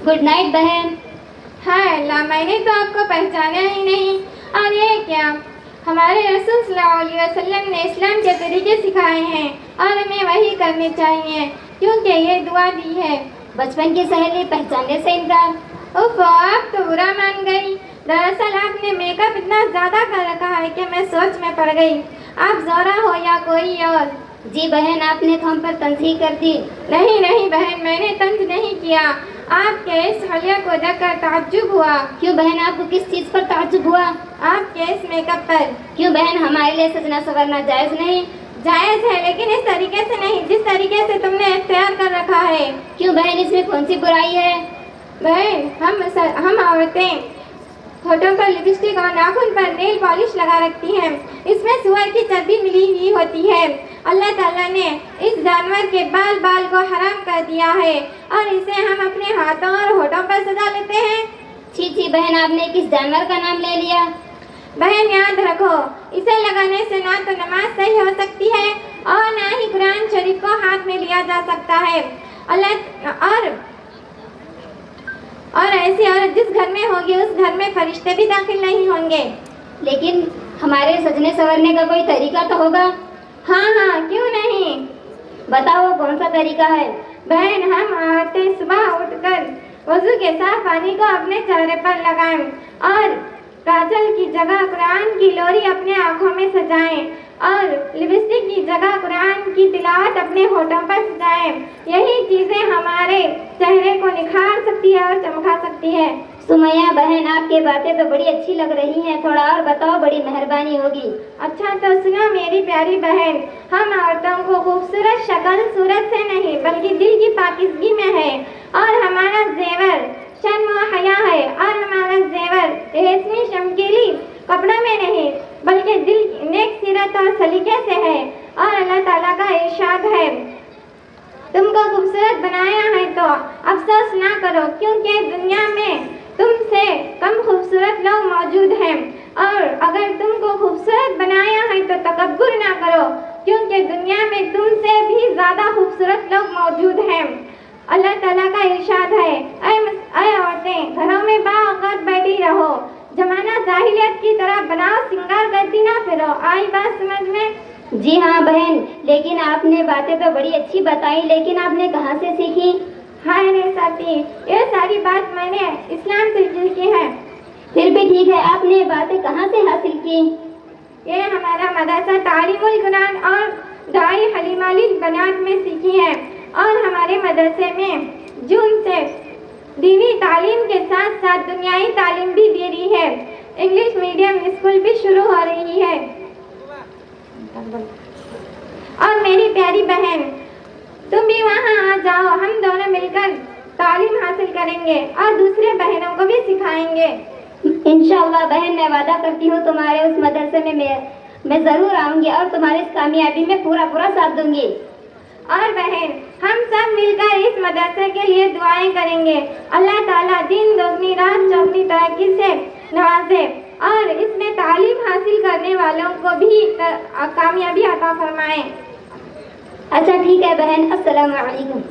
Good night बहन। हाय अल्लाह, मैंने तो आपको पहचाना ही नहीं। और ये क्या, हमारे रसूल सल्लल्लाहु अलैहि वसल्लम ने इस्लाम के तरीके सिखाए हैं और हमें वही करने चाहिए क्योंकि ये दुआ दी है। बचपन की सहेली पहचानने से इनकार। उफ, आप तो बुरा मान गई। दरअसल आपने मेकअप इतना ज़्यादा कर रखा है कि मैं सोच में पड़ गई। आप ज़ोरा हो या कोई और? जी बहन, आपने तो हम पर तंज़ीह कर दी। नहीं नहीं बहन, मैंने तंज नहीं किया। आपके इस हलिया को देखकर ताज्जुब हुआ। क्यों बहन, आपको किस चीज़ पर ताज्जुब हुआ? आपके इस मेकअप पर। क्यों बहन, हमारे लिए सजना संवरना जायज़ नहीं? जायज़ है, लेकिन इस तरीके से नहीं जिस तरीके से तुमने इख्तियार कर रखा है। क्यों बहन, इसमें कौन सी बुराई है? बहन, हम औरतें होठों पर लिपस्टिक और नाखून पर नेल पॉलिश लगा रखती हैं। इसमें सुअर की चर्बी मिली हुई होती है। अल्लाह ताला ने इस जानवर के बाल को हराम कर दिया है और इसे हम अपने हाथों और होठों पर सजा लेते हैं। छी छी बहन, आपने किस जानवर का नाम ले लिया? बहन याद रखो, इसे लगाने से ना तो नमाज सही हो सकती है और ना ही कुरान शरीफ को हाथ में लिया जा सकता है। और ऐसी औरत जिस घर में होगी उस घर में फरिश्ते भी दाखिल नहीं होंगे। लेकिन हमारे सजने संवरने का कोई तरीका तो होगा? हाँ, क्यों नहीं। बताओ कौन सा तरीका है? बहन, हम औरतें सुबह उठकर वजू के साफ पानी को अपने चेहरे पर लगाएं और काजल की जगह कुरान की लोरी अपने आँखों में सजाएं और लिपस्टिक की जगह कुरान की तिलावत अपने होठों पर सजाएं। यही चीज़ें हमारे चेहरे को निखार सकती है और चमका सकती है। सुमैया बहन, आपकी बातें तो बड़ी अच्छी लग रही हैं, थोड़ा और बताओ, बड़ी मेहरबानी होगी। अच्छा तो सुनो मेरी प्यारी बहन, हम औरतों को खूबसूरत शक्ल सूरत से नहीं बल्कि दिल की पाकिज़गी में है और हमारा जेवर शर्म व हया है और हमारा जेवर रेशमी चमकीली कपड़ों में नहीं बल्कि दिल नेक सीरत और सलीके से है। और अल्लाह ताला का इरशाद है, तुमको खूबसूरत बनाया है तो अफसोस ना करो क्योंकि दुनिया में तुमसे कम खूबसूरत लोग मौजूद हैं, और अगर तुमको खूबसूरत बनाया है तो तकब्बुर ना करो क्योंकि दुनिया में तुमसे भी ज़्यादा खूबसूरत लोग मौजूद हैं। अल्लाह ताला का इरशाद है, ऐ औरतें घरों में बाऔक़ात बैठी रहो, जमाना जाहिलियत की तरह बनाओ सिंगार करती ना फिरो। आई बात समझ में? जी हाँ बहन, लेकिन आपने बातें तो बड़ी अच्छी बताई, लेकिन आपने कहाँ से सीखी? हाय रे साथी, ये सारी बात मैंने इस्लाम से सीखी है। फिर भी ठीक है, आपने बातें कहाँ से हासिल की? ये हमारा मदरसा तालीमुल कुरान और दाई हलीमा लिल बनात में सीखी है और हमारे मदरसे में जून से दीनी तालीम के साथ साथ दुनियाई तालीम भी दे रही है। इंग्लिश मीडियम स्कूल भी शुरू हो रही है। और मेरी प्यारी बहन, तुम भी वहाँ आ जाओ, हम दोनों मिलकर तालीम हासिल करेंगे और दूसरे बहनों को भी सिखाएंगे। इंशाअल्लाह बहन, मैं वादा करती हूँ तुम्हारे उस मदरसे में मैं ज़रूर आऊँगी और तुम्हारी इस कामयाबी में पूरा साथ दूँगी। और बहन, हम सब मिलकर इस मदरसे के लिए दुआएं करेंगे। अल्लाह ताला दिन दोगुनी रात चौगुनी तरक्की से नवाजे और इसमें तालीम हासिल करने वालों को भी कामयाबी अता फरमाए। अच्छा ठीक है बहन, अस्सलाम वालेकुम।